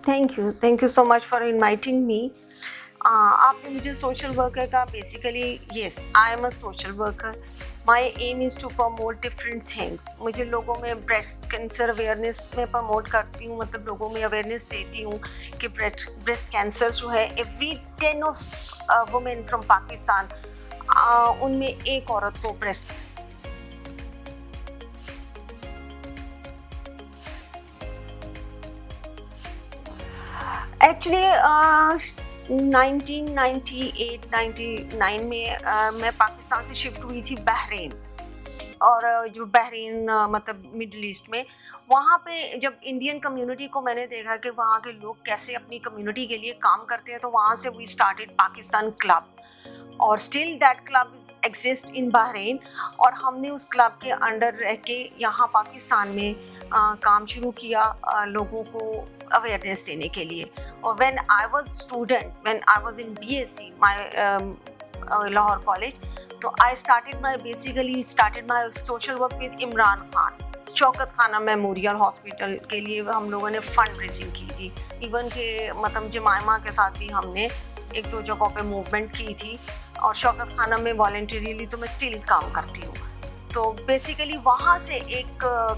Thank you so much for inviting me. आपने मुझे social worker का basically, yes I am a social worker. My aim is to promote different things. मुझे लोगों में breast cancer awareness में promote करती हूँ, मतलब लोगों में अवेयरनेस देती हूँ कि ब्रेस्ट कैंसर जो है, every 10 of women from Pakistan, उनमें एक औरत को ब्रेस्ट एक्चुअली 1998-99 में मैं पाकिस्तान से शिफ्ट हुई थी बहरीन। और जो बहरीन मतलब मिडिल ईस्ट में, वहाँ पे जब इंडियन कम्युनिटी को मैंने देखा कि वहाँ के लोग कैसे अपनी कम्युनिटी के लिए काम करते हैं, तो वहाँ से वी स्टार्टेड पाकिस्तान क्लब, और still that club exist in Bahrain. और हमने उस क्लब के अंडर रह के यहाँ पाकिस्तान में काम शुरू किया, लोगों को अवेयरनेस देने के लिए। और when I was student, when I was in BSc my Lahore college, तो I started my social work with Imran Khan. Shaukat Khanum memorial hospital के लिए हम लोगों ने फंड रेजिंग की थी। इवन के मतलब जमायमा के साथ भी हमने एक दो जगहों पे मूवमेंट की थी, और शौकत खाना में वॉलंटरीली तो मैं स्टिल काम करती हूँ। तो बेसिकली वहाँ से एक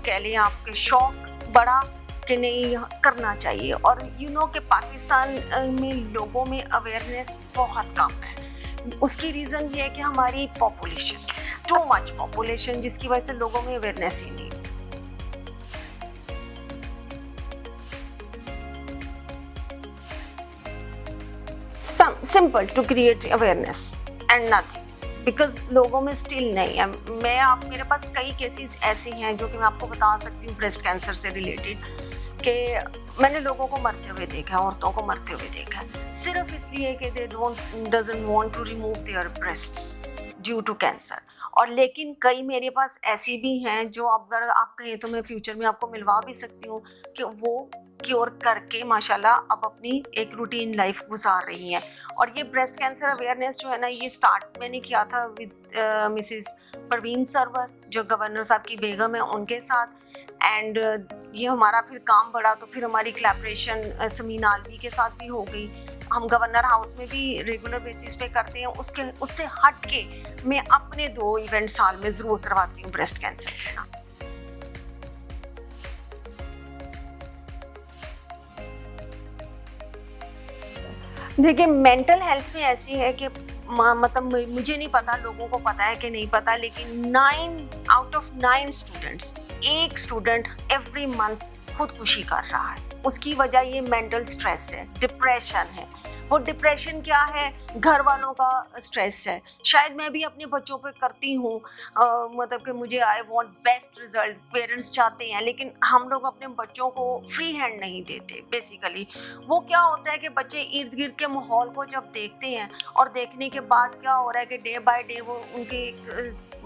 कह लें आपके शौक बड़ा कि नहीं करना चाहिए। और यू नो कि पाकिस्तान में लोगों में अवेयरनेस बहुत कम है। उसकी रीज़न ये है कि हमारी पॉपुलेशन, टू मच पॉपुलेशन, जिसकी वजह से लोगों में अवेयरनेस ही नहीं। Simple to create awareness and nothing, because लोगों में स्टिल नहीं है। मेरे पास कई केसेस ऐसे हैं जो कि मैं आपको बता सकती हूँ ब्रेस्ट कैंसर से रिलेटेड, कि मैंने लोगों को मरते हुए देखा है, औरतों को मरते हुए देखा है, सिर्फ इसलिए कि they doesn't want to remove their breasts due to cancer. और लेकिन कई मेरे पास ऐसी भी हैं जो अगर आप कहें तो मैं फ्यूचर में आपको मिलवा भी सकती हूँ, कि वो क्योर करके माशाल्लाह अब अपनी एक रूटीन लाइफ गुजार रही हैं। और ये ब्रेस्ट कैंसर अवेयरनेस जो है ना, ये स्टार्ट मैंने किया था विद मिसेस परवीन सरवर, जो गवर्नर साहब की बेगम है, उनके साथ। एंड ये हमारा फिर काम बढ़ा, तो फिर हमारी कोलैबोरेशन समीना आलवी के साथ भी हो गई। हम गवर्नर हाउस में भी रेगुलर बेसिस पे करते हैं। उससे हट के मैं अपने 2 इवेंट साल में ज़रूर करवाती हूँ ब्रेस्ट कैंसर के ना। देखिए, मेंटल हेल्थ में ऐसी है कि मतलब मुझे नहीं पता, लोगों को पता है कि नहीं पता, लेकिन 9 आउट ऑफ 9 स्टूडेंट्स, एक स्टूडेंट एवरी मंथ खुदकुशी कर रहा है। उसकी वजह ये मेंटल स्ट्रेस है, डिप्रेशन है। वो डिप्रेशन क्या है? घर वालों का स्ट्रेस है। शायद मैं भी अपने बच्चों पे करती हूँ, मतलब कि मुझे I want best result, parents चाहते हैं, लेकिन हम लोग अपने बच्चों को फ्री हैंड नहीं देते। बेसिकली वो क्या होता है कि बच्चे इर्द गिर्द के माहौल को जब देखते हैं, और देखने के बाद क्या हो रहा है कि डे बाय डे वो उनके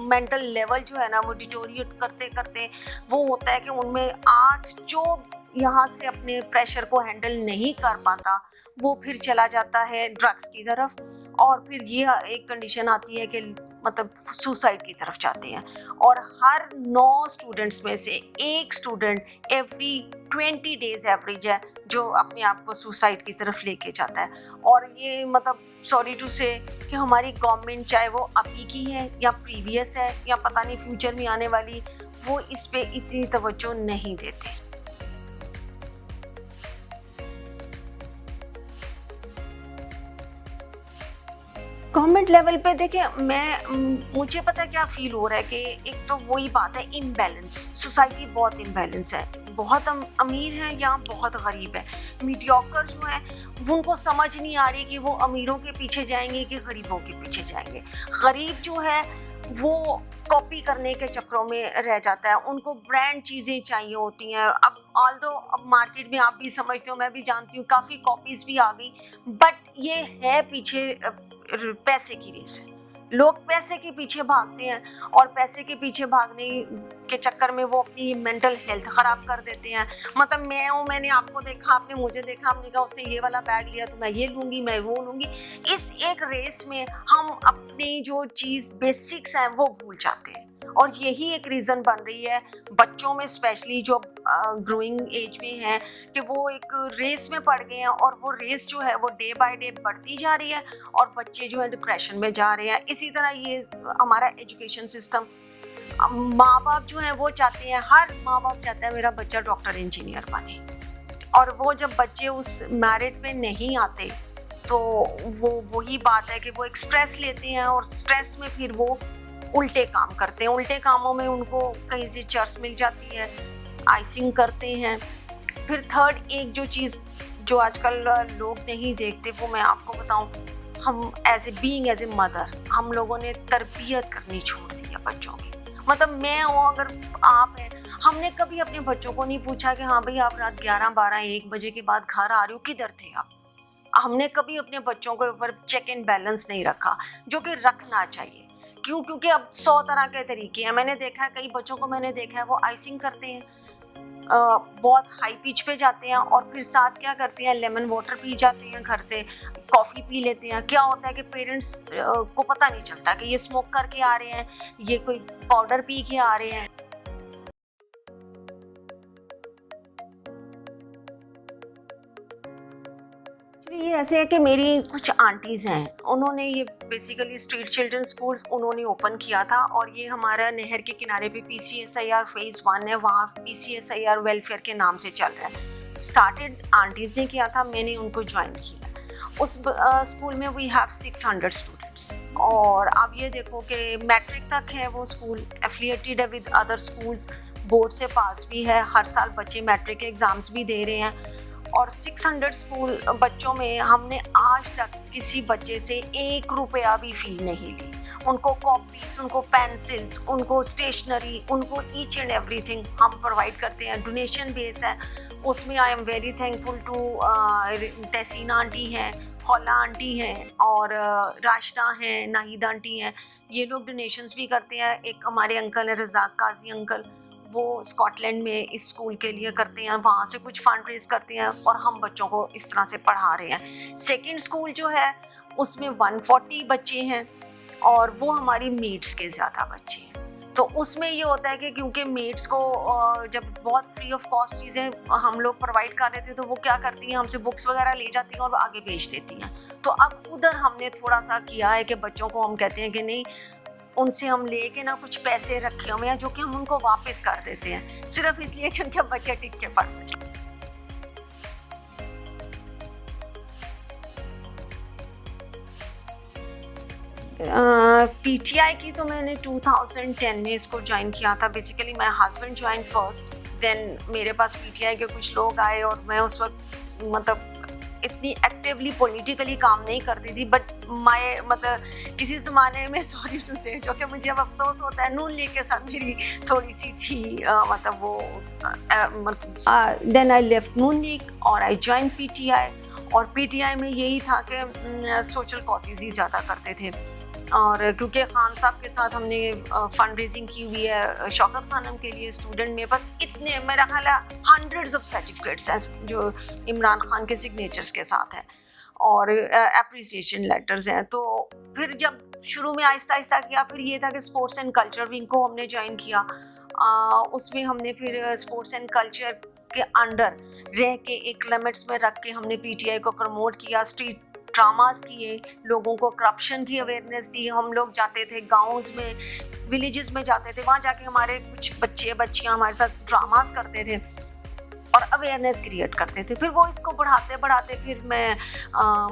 मेंटल लेवल जो है ना, वो डिटोरिएट करते करते वो होता है कि उनमें आज जो यहाँ से अपने प्रेशर को हैंडल नहीं कर पाता, वो फिर चला जाता है ड्रग्स की तरफ। और फिर ये एक कंडीशन आती है कि मतलब सुसाइड की तरफ जाते हैं। और हर 9 स्टूडेंट्स में से एक स्टूडेंट एवरी 20 डेज एवरेज है जो अपने आप को सुसाइड की तरफ लेके जाता है। और ये मतलब सॉरी टू से कि हमारी गवर्नमेंट, चाहे वो अभी की है या प्रीवियस है या पता नहीं फ्यूचर में आने वाली, वो इस पे इतनी तवज्जो नहीं देते। गवर्नमेंट लेवल पे देखिए, मुझे पता है क्या फील हो रहा है कि एक तो वही बात है, इम्बैलेंस। सोसाइटी बहुत इम्बैलेंस है, बहुत अमीर है या बहुत गरीब है। मीडियोकर जो है उनको समझ नहीं आ रही कि वो अमीरों के पीछे जाएंगे कि गरीबों के पीछे जाएंगे। गरीब जो है वो कॉपी करने के चक्करों में रह जाता है, उनको ब्रांड चीज़ें चाहिए होती हैं। अब मार्केट में आप भी समझते हो, मैं भी जानती हूँ, काफ़ी कॉपीज़ भी आ गई, बट ये है पीछे पैसे की रेस है। लोग पैसे के पीछे भागते हैं और पैसे के पीछे भागने के चक्कर में वो अपनी मेंटल हेल्थ ख़राब कर देते हैं। मतलब मैं हूँ, मैंने आपको देखा, आपने मुझे देखा, आपने कहा उसने ये वाला बैग लिया तो मैं ये लूँगी, मैं वो लूँगी। इस एक रेस में हम अपनी जो चीज़ बेसिक्स हैं वो भूल जाते हैं और यही एक रीज़न बन रही है बच्चों में, स्पेशली जो ग्रोइंग एज में हैं, कि वो एक रेस में पड़ गए हैं और वो रेस जो है वो डे बाय डे बढ़ती जा रही है और बच्चे जो है डिप्रेशन में जा रहे हैं। इसी तरह ये हमारा एजुकेशन सिस्टम, माँ बाप जो है वो चाहते हैं, हर माँ बाप चाहता है मेरा बच्चा डॉक्टर इंजीनियर बने, और वो जब बच्चे उस मेरिट पे नहीं आते तो वो वही बात है कि वो एक स्ट्रेस लेते हैं और स्ट्रेस में फिर वो उल्टे काम करते हैं। उल्टे कामों में उनको कहीं से चर्स मिल जाती है, आइसिंग करते हैं। फिर थर्ड एक जो चीज़ जो आजकल लोग नहीं देखते वो मैं आपको बताऊं, हम एज ए मदर हम लोगों ने तरबियत करनी छोड़ दी है बच्चों की। मतलब मैं हूँ, अगर आप हैं, हमने कभी अपने बच्चों को नहीं पूछा कि हाँ भाई आप रात 11, 12, 1 बजे के बाद घर आ रहे हो, किधर थे आप। हमने कभी अपने बच्चों के ऊपर चेक एंड बैलेंस नहीं रखा, जो कि रखना चाहिए। क्यों? क्योंकि अब 100 तरह के तरीके हैं। मैंने देखा है, कई बच्चों को मैंने देखा है वो आइसिंग करते हैं, बहुत हाई पिच पे जाते हैं और फिर साथ क्या करते हैं, लेमन वाटर पी जाते हैं, घर से कॉफ़ी पी लेते हैं। क्या होता है कि पेरेंट्स को पता नहीं चलता कि ये स्मोक करके आ रहे हैं, ये कोई पाउडर पी के आ रहे हैं। ये ऐसे है कि मेरी कुछ आंटीज़ हैं, उन्होंने ये बेसिकली स्ट्रीट चिल्ड्रन स्कूल्स उन्होंने ओपन किया था और ये हमारा नहर के किनारे पे PCSIR फेज़ 1 है, वहाँ PCSIR वेलफेयर के नाम से चल रहा है। स्टार्टेड आंटीज़ ने किया था, मैंने उनको ज्वाइन किया। उस स्कूल में वी हैव 600 स्टूडेंट्स और आप ये देखो कि मैट्रिक तक है वो स्कूल, एफिलिएटेड है विद अदर स्कूल्स, बोर्ड से पास भी है, हर साल बच्चे मैट्रिक के एग्ज़ाम्स भी दे रहे हैं। और 600 स्कूल बच्चों में हमने आज तक किसी बच्चे से 1 रुपया भी फ़ी नहीं ली। उनको कॉपीज़, उनको पेंसिल्स, उनको स्टेशनरी, उनको ईच एंड एवरीथिंग हम प्रोवाइड करते हैं। डोनेशन बेस है उसमें। I am very thankful to Tahseena aunty हैं, खौला आंटी हैं और राशिदा हैं, नाहिद आंटी हैं। ये लोग डोनेशंस भी करते हैं। एक हमारे अंकल हैं रज़ाक काजी अंकल, वो स्कॉटलैंड में इस स्कूल के लिए करते हैं, वहाँ से कुछ फंड रेज करते हैं और हम बच्चों को इस तरह से पढ़ा रहे हैं। सेकंड स्कूल जो है उसमें 140 बच्चे हैं और वो हमारी मेट्स के ज़्यादा बच्चे हैं। तो उसमें ये होता है कि क्योंकि मेट्स को जब बहुत फ्री ऑफ कॉस्ट चीज़ें हम लोग प्रोवाइड कर रहे थे तो वो क्या करती हैं, हमसे बुक्स वगैरह ले जाती हैं और आगे बेच देती हैं। तो अब उधर हमने थोड़ा सा किया है कि बच्चों को हम कहते हैं कि नहीं, उनसे हम लेके ना कुछ पैसे रखे हुए हैं जो कि हम उनको वापस कर देते हैं, सिर्फ इसलिए कि उनके बच्चे टिक के पढ़ सकें। PTI की तो मैंने 2010 में इसको ज्वाइन किया था। Basically my husband join first, then मेरे पास PTI के कुछ लोग आए और मैं उस वक्त मतलब इतनी एक्टिवली पॉलिटिकली काम नहीं करती थी, बट माय मतलब किसी ज़माने में, सॉरी टू से, जो कि मुझे अब अफसोस होता है, नून लीग के साथ मेरी थोड़ी सी थी मतलब वो मतलब then I left Noon League और आई ज्वाइन PTI। और PTI में यही था कि सोशल कॉजेज़ ही ज़्यादा करते थे और क्योंकि खान साहब के साथ हमने फंड रेजिंग की हुई है शौकत खानम के लिए स्टूडेंट में, बस इतने मेरा ख्याल है हंड्रेड्स ऑफ सर्टिफिकेट्स हैं जो इमरान खान के सिग्नेचर्स के साथ हैं और अप्रिसिएशन लेटर्स हैं। तो फिर जब शुरू में आहिस्ता आहिस्ता किया, फिर ये था कि स्पोर्ट्स एंड कल्चर विंग को हमने ज्वाइन किया। उसमें हमने फिर स्पोर्ट्स एंड कल्चर के अंडर रह के एक लिमिट्स में रख के हमने PTI को प्रमोट किया, स्ट्रीट ड्रामास किए, लोगों को करप्शन की अवेयरनेस दी। हम लोग जाते थे गाँव में, विलेजेस में जाते थे, वहाँ जाके हमारे कुछ बच्चे बच्चियाँ हमारे साथ ड्रामास करते थे और अवेयरनेस क्रिएट करते थे। फिर वो इसको बढ़ाते बढ़ाते फिर मैं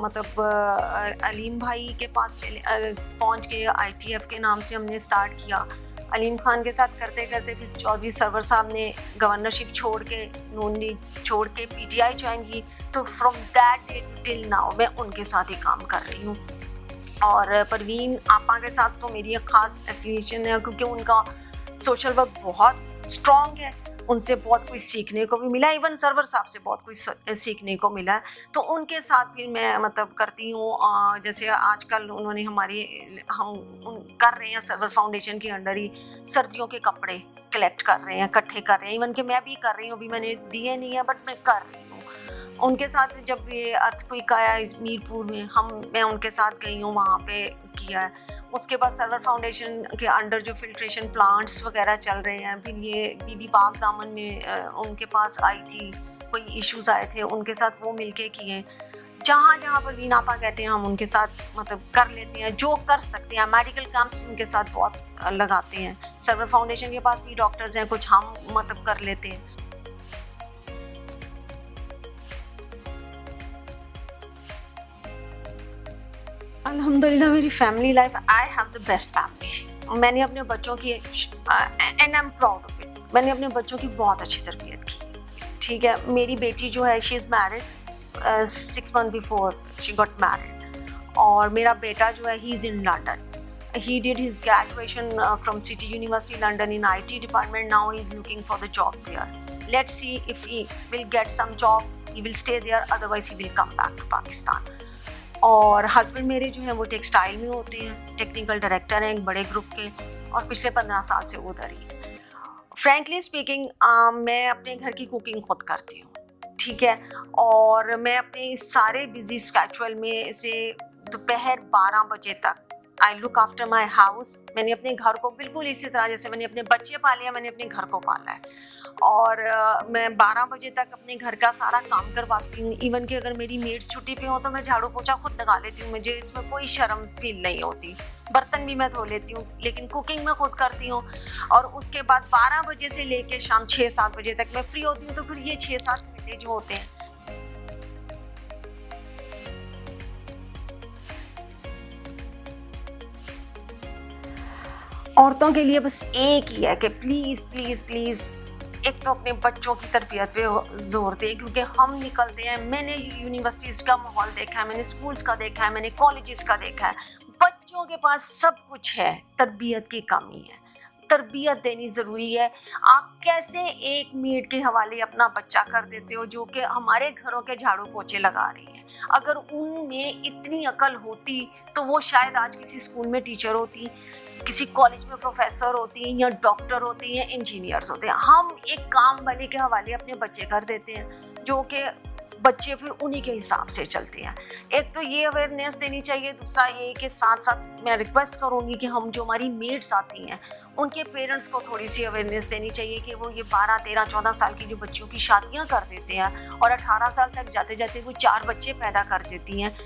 मतलब अलीम भाई के पास पहुँच के ITF के नाम से हमने स्टार्ट किया। अलीम खान के साथ करते करते फिर चौधरी सरवर साहब ने गवर्नरशिप छोड़ के, नून लीग छोड़ के PTI ज्वाइन की। तो from that day till now मैं उनके साथ ही काम कर रही हूँ। और परवीन आपा के साथ तो मेरी एक ख़ास एफिलिएशन है क्योंकि उनका सोशल वर्क बहुत स्ट्रॉन्ग है उनसे बहुत कुछ सीखने को भी मिला, इवन सर्वर साहब से बहुत कुछ सीखने को मिला। तो उनके साथ फिर मैं मतलब करती हूँ, जैसे आजकल उन्होंने कर रहे हैं सर्वर फाउंडेशन के अंडर ही सर्दियों के कपड़े कलेक्ट कर रहे हैं, इकट्ठे कर रहे हैं, इवन कि मैं भी कर रही हूँ, अभी मैंने दिए नहीं है बट मैं कर रही हूँ। उनके साथ जब ये अर्थक्वेक आया इस मीरपुर में, मैं उनके साथ गई हूँ, वहाँ पे किया है। उसके बाद सर्वर फाउंडेशन के अंडर जो फिल्ट्रेशन प्लांट्स वगैरह चल रहे हैं, फिर ये बीबी बाग दामन में उनके पास आई थी, कोई इश्यूज आए थे, उनके साथ वो मिलके किए। जहाँ जहाँ पर भी नापा कहते हैं हम उनके साथ मतलब कर लेते हैं जो कर सकते हैं। मेडिकल कैंप्स उनके साथ बहुत लगाते हैं। सर्वर फाउंडेशन के पास भी डॉक्टर्स हैं, कुछ हम मतलब कर लेते हैं। अल्हम्दुलिल्लाह मेरी family life, I have the best family. मैंने अपने बच्चों की and I am proud of it, मैंने अपने बच्चों की बहुत अच्छी तरबियत की। ठीक है, मेरी बेटी जो है she is married 6 months before she got married, और मेरा बेटा जो है he is in London. He did his graduation from City University London in IT department. Now he is looking for the job there. Let's see if he will get some job. He will stay there. Otherwise, he will come back to Pakistan. और husband मेरे जो हैं वो textile में होते हैं, technical director हैं एक बड़े ग्रुप के, और पिछले 15 साल से उधर ही। फ्रैंकली स्पीकिंग, मैं अपने घर की कुकिंग खुद करती हूँ। ठीक है, और मैं अपने इस सारे बिजी स्केड्यूल में से दोपहर 12 बजे तक I look after my house. मैंने अपने घर को बिल्कुल इसी तरह जैसे मैंने अपने बच्चे पाले हैं, मैंने अपने घर को पाला है। और मैं 12 बजे तक अपने घर का सारा काम करवाती हूँ। इवन कि अगर मेरी मेड्स छुट्टी पे हो तो मैं झाड़ू पोछा खुद लगा लेती हूँ, मुझे इसमें कोई शर्म फील नहीं होती। बर्तन भी मैं धो लेती हूँ, लेकिन कुकिंग मैं खुद करती हूँ। और उसके बाद 12 बजे से लेके शाम 6-7 बजे तक मैं फ्री होती हूँ। तो फिर ये 6-7 घंटे जो होते हैं, औरतों के लिए बस एक ही है कि प्लीज़ प्लीज़ प्लीज़ एक तो अपने बच्चों की तरबियत पे जोर दें, क्योंकि हम निकलते हैं। मैंने यूनिवर्सिटीज़ का माहौल देखा है, मैंने स्कूल्स का देखा है, मैंने कॉलेजेस का देखा है। बच्चों के पास सब कुछ है, तरबियत की कमी है। तरबियत देनी ज़रूरी है। आप कैसे एक मेड के हवाले अपना बच्चा कर देते हो जो कि हमारे घरों के झाड़ू पोछे लगा रही है। अगर उनमें इतनी अकल होती तो वो शायद आज किसी स्कूल में टीचर होती, किसी कॉलेज में प्रोफेसर होती हैं, या डॉक्टर होती हैं, इंजीनियर्स होते हैं। हम एक काम वाले के हवाले अपने बच्चे कर देते हैं, जो कि बच्चे फिर उन्हीं के हिसाब से चलते हैं। एक तो ये अवेयरनेस देनी चाहिए। दूसरा ये कि साथ साथ मैं रिक्वेस्ट करूँगी कि हम जो हमारी मेड्स आती हैं उनके पेरेंट्स को थोड़ी सी अवेयरनेस देनी चाहिए कि वो ये 12, 13, 14 साल की जो बच्चियों की शादियाँ कर देते हैं और 18 साल तक जाते जाते वो 4 बच्चे पैदा कर देती हैं,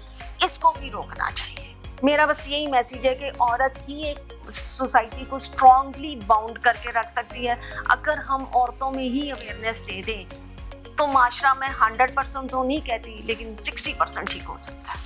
इसको भी रोकना चाहिए। मेरा बस यही मैसेज है कि औरत ही एक सोसाइटी को स्ट्रांगली बाउंड करके रख सकती है। अगर हम औरतों में ही अवेयरनेस दे दें तो माशरा में 100% तो नहीं कहती, लेकिन 60% ठीक हो सकता है।